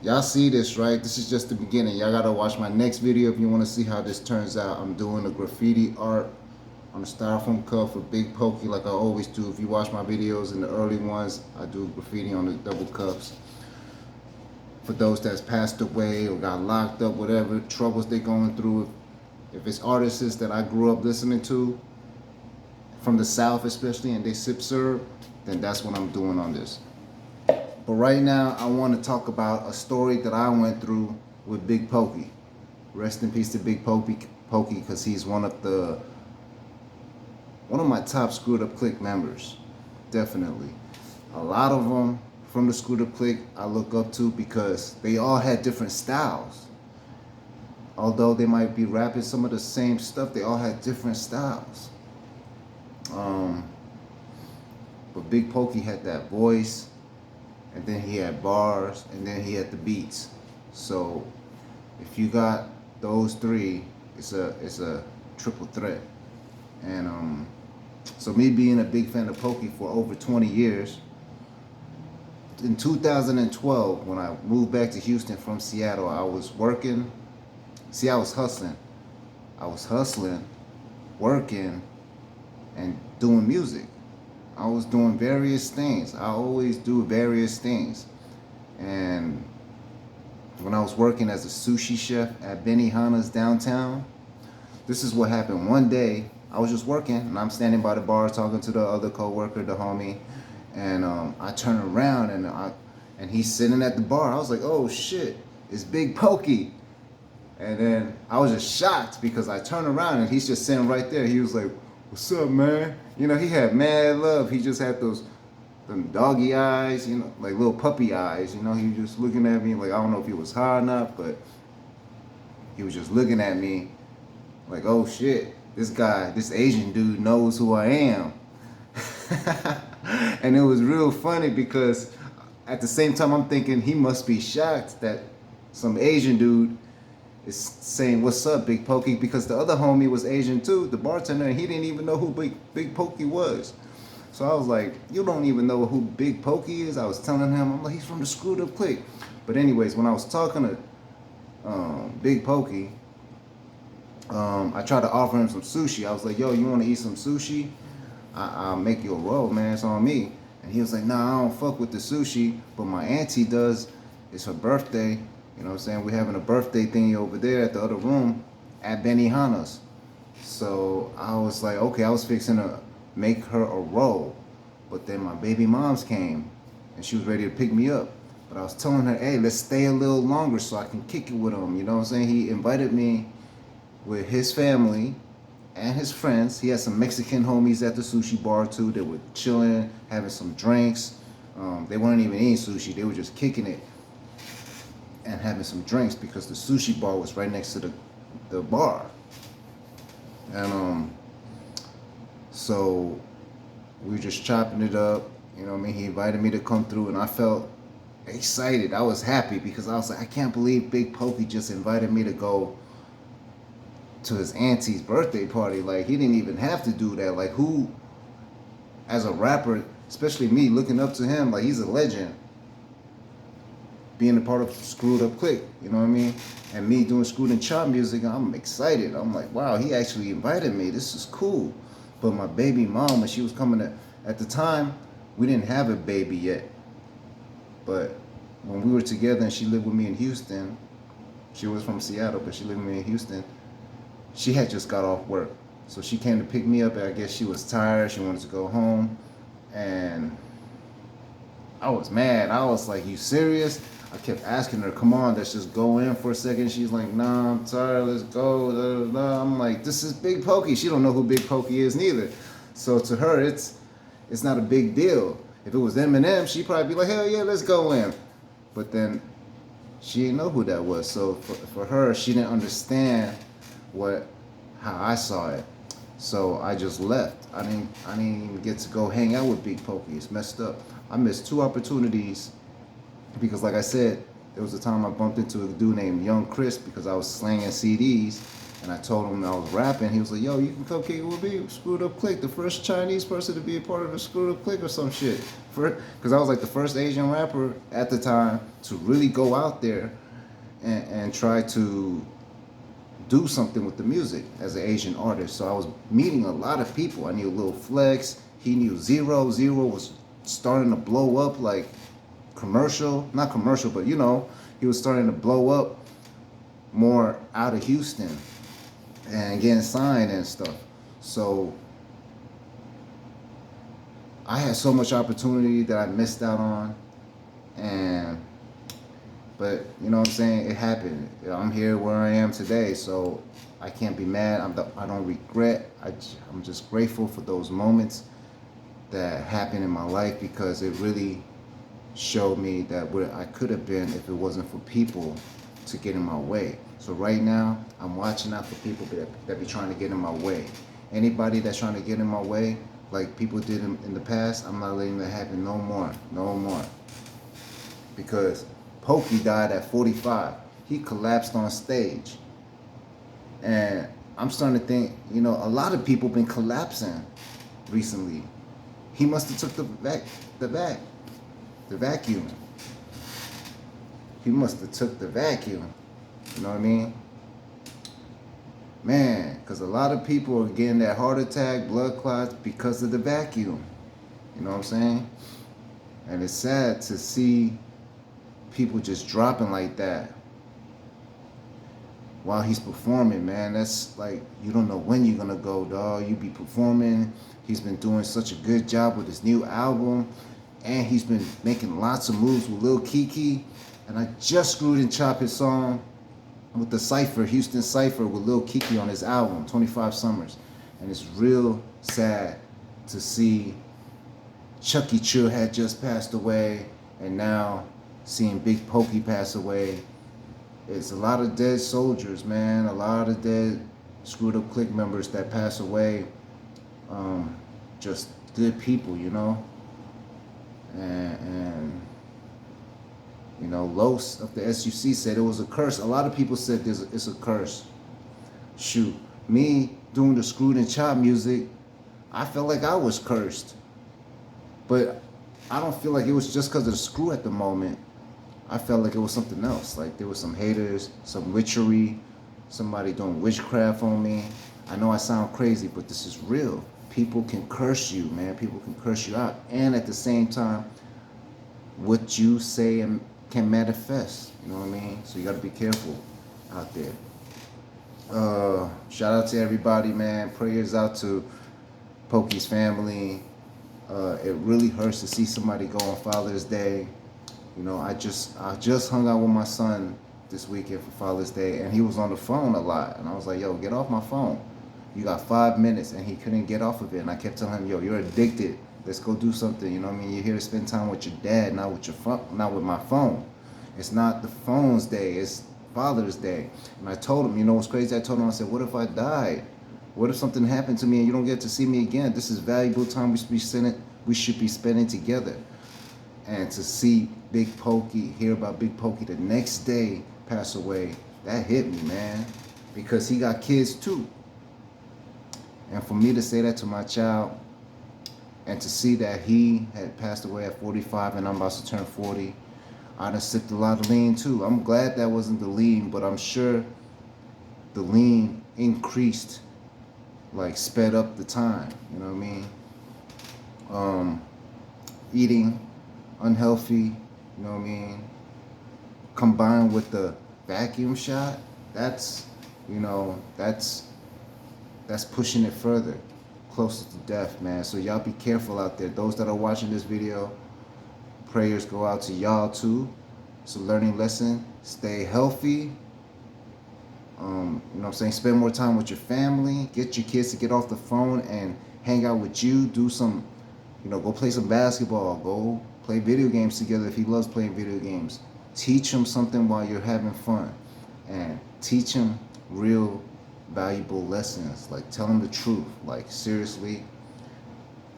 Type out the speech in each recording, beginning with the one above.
Y'all see this, right? This is just the beginning. Y'all gotta watch my next video if you want to see how this turns out. I'm doing a graffiti art on a styrofoam cup for Big Pokey like I always do. If you watch my videos in the early ones, I do graffiti on the double cups. For those that's passed away or got locked up, whatever troubles they're going through. If it's artists that I grew up listening to, from the South especially, and they sip syrup, then that's what I'm doing on this. But right now, I want to talk about a story that I went through with Big Pokey. Rest in peace to Big Pokey, because he's one of my top Screwed Up Clique members, definitely. A lot of them from the Screwed Up Clique I look up to because they all had different styles. Although they might be rapping some of the same stuff, they all had different styles. But Big Pokey had that voice, and then he had bars, and then he had the beats. So if you got those three, it's a triple threat. And so me being a big fan of Pokey for over 20 years, in 2012, when I moved back to Houston from Seattle, I was working. See, I was hustling. I was hustling, working, and doing music. I was doing various things. I always do various things. And when I was working as a sushi chef at Benihanas downtown, this is what happened. One day, I was just working, and I'm standing by the bar talking to the other coworker, the homie, and I turn around, and he's sitting at the bar. I was like, oh shit, it's Big Pokey. And then I was just shocked because I turned around and he's just sitting right there. He was like, what's up, man? You know, he had mad love. He just had them doggy eyes, you know, like little puppy eyes. You know, he was just looking at me like, I don't know if he was high enough, but he was just looking at me like, oh shit, this guy, this Asian dude knows who I am. And it was real funny because at the same time I'm thinking he must be shocked that some Asian dude is saying, what's up, Big Pokey? Because the other homie was Asian too, the bartender, and he didn't even know who Big Pokey was. So I was like, you don't even know who Big Pokey is? I was telling him, I'm like, he's from the Screwed Up Clique. But anyways, when I was talking to Big Pokey, I tried to offer him some sushi. I was like, yo, you want to eat some sushi? I'll make you a roll, man. It's on me. And he was like, nah, I don't fuck with the sushi, but my auntie does. It's her birthday. You know what I'm saying? We're having a birthday thingy over there at the other room at Benihanas. So I was like, okay, I was fixing to make her a roll. But then my baby moms came and she was ready to pick me up. But I was telling her, hey, let's stay a little longer so I can kick it with him. You know what I'm saying? He invited me with his family and his friends. He had some Mexican homies at the sushi bar too. They were chilling, having some drinks. They weren't even eating sushi. They were just kicking it and having some drinks because the sushi bar was right next to the bar. And so we were just chopping it up. You know what I mean? He invited me to come through, and I felt excited. I was happy because I was like, I can't believe Big Pokey just invited me to go to his auntie's birthday party. Like, he didn't even have to do that. Like, who, as a rapper, especially me, looking up to him, like, he's a legend, being a part of Screwed Up Clique, you know what I mean? And me doing Screwed and Chop music, I'm excited. I'm like, wow, he actually invited me. This is cool. But my baby mom, when she was coming at the time, we didn't have a baby yet. But when we were together and she lived with me in Houston, she was from Seattle, but she lived with me in Houston, she had just got off work. So she came to pick me up, and I guess she was tired. She wanted to go home. And I was mad. I was like, you serious? I kept asking her, come on, let's just go in for a second. She's like, nah, I'm tired, let's go. Da, da, da. I'm like, this is Big Pokey. She don't know who Big Pokey is neither. So to her, it's not a big deal. If it was Eminem, she'd probably be like, hell yeah, let's go in. But then she didn't know who that was. So for her, she didn't understand how I saw it. So I just left. I didn't even get to go hang out with Big Pokey. It's messed up. I missed 2 opportunities because, like I said, there was a time I bumped into a dude named Young Chris because I was slanging CDs, And I told him I was rapping. He was like, yo, you can come kick it with me, Screwed Up Click, the first Chinese person to be a part of the Screwed Up Click or some shit. Because I was like the first Asian rapper at the time to really go out there and try to do something with the music as an Asian artist. So I was meeting a lot of people. I knew Lil Flex. He knew Zero. Zero was starting to blow up, like not commercial, but you know, he was starting to blow up more out of Houston and getting signed and stuff. So I had so much opportunity that I missed out on, but you know what I'm saying, it happened. I'm here where I am today, so I can't be mad. I don't regret. I'm just grateful for those moments that happened in my life, because it really showed me that where I could have been if it wasn't for people to get in my way. So right now, I'm watching out for people that be trying to get in my way. Anybody that's trying to get in my way, like people did in the past, I'm not letting that happen no more. Because Pokey died at 45. He collapsed on stage. And I'm starting to think, you know, a lot of people been collapsing recently. He must have took the vacuum. He must have took the vacuum. You know what I mean? Man, because a lot of people are getting that heart attack, blood clots because of the vacuum. You know what I'm saying? And it's sad to see people just dropping like that while he's performing, man. That's like, you don't know when you're gonna go, dog. You be performing. He's been doing such a good job with his new album, and he's been making lots of moves with Lil Kiki. And I just screwed and chopped his song with the Cypher, Houston Cypher, with Lil Kiki on his album, 25 Summers. And it's real sad to see Chucky Chill had just passed away, and now seeing Big Pokey pass away. It's a lot of dead soldiers, man. A lot of dead Screwed Up Click members that pass away. Just good people, you know. And you know, Los of the SUC said it was a curse. A lot of people said it's a curse. Shoot, me doing the Screwed and Chop music, I felt like I was cursed. But I don't feel like it was just because of the screw at the moment. I felt like it was something else. Like there was some haters, some witchery, somebody doing witchcraft on me. I know I sound crazy, but this is real. People can curse you, man. People can curse you out. And at the same time, what you say can manifest. You know what I mean? So you got to be careful out there. Shout out to everybody, man. Prayers out to Pokey's family. It really hurts to see somebody go on Father's Day. You know, I just hung out with my son this weekend for Father's Day, and he was on the phone a lot. And I was like, yo, get off my phone. You got 5 minutes, and he couldn't get off of it. And I kept telling him, yo, you're addicted. Let's go do something. You know what I mean? You're here to spend time with your dad, not with my phone. It's not the phone's day. It's Father's Day. And I told him, you know what's crazy? I told him, I said, what if I died? What if something happened to me and you don't get to see me again? This is valuable time we should be spending together. And to see Big Pokey, hear about Big Pokey the next day pass away, that hit me, man. Because he got kids too. And for me to say that to my child, and to see that he had passed away at 45 and I'm about to turn 40, I done sipped a lot of lean too. I'm glad that wasn't the lean, but I'm sure the lean increased, like sped up the time, you know what I mean? Eating unhealthy, you know what I mean? Combined with the vacuum shot, that's pushing it further, closer to death, man. So y'all be careful out there. Those that are watching this video, prayers go out to y'all too. It's a learning lesson. Stay healthy. You know what I'm saying? Spend more time with your family. Get your kids to get off the phone and hang out with you. Do some, go play some basketball. Go play video games together if he loves playing video games. Teach him something while you're having fun. And teach him real valuable lessons. Like, tell him the truth. Like, seriously,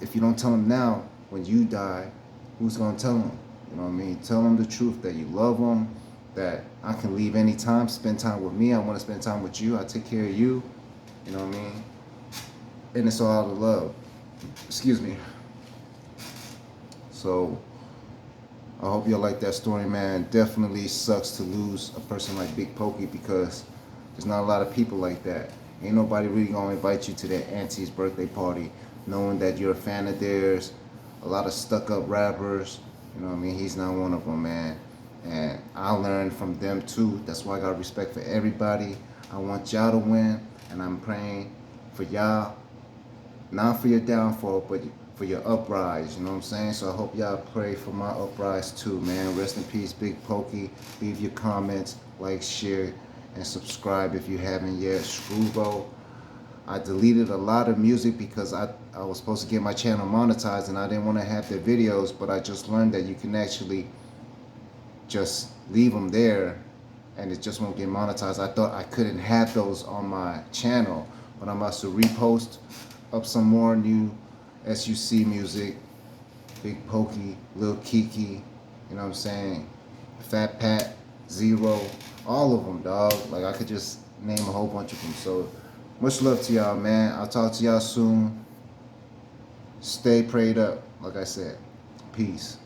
if you don't tell him now, when you die, who's gonna tell him? You know what I mean? Tell him the truth, that you love him, that I can leave anytime, spend time with me. I want to spend time with you. I take care of you. You know what I mean? And it's all out of love. Excuse me. So I hope y'all like that story, man. Definitely sucks to lose a person like Big Pokey because there's not a lot of people like that. Ain't nobody really gonna invite you to their auntie's birthday party knowing that you're a fan of theirs. A lot of stuck-up rappers, you know what I mean? He's not one of them, man. And I learned from them too. That's why I got respect for everybody. I want y'all to win, and I'm praying for y'all. Not for your downfall, but for your uprise, you know what I'm saying? So I hope y'all pray for my uprise too, man. Rest in peace, Big Pokey. Leave your comments, like, share, and subscribe if you haven't yet. SCREWVO. I deleted a lot of music because I was supposed to get my channel monetized and I didn't want to have the videos, but I just learned that you can actually just leave them there and it just won't get monetized. I thought I couldn't have those on my channel, but I'm about to repost up some more new SUC music, Big Pokey, Lil Kiki, you know what I'm saying, Fat Pat, Zero, all of them, dog. Like I could just name a whole bunch of them. So much love to y'all, man. I'll talk to y'all soon. Stay prayed up, like I said. Peace.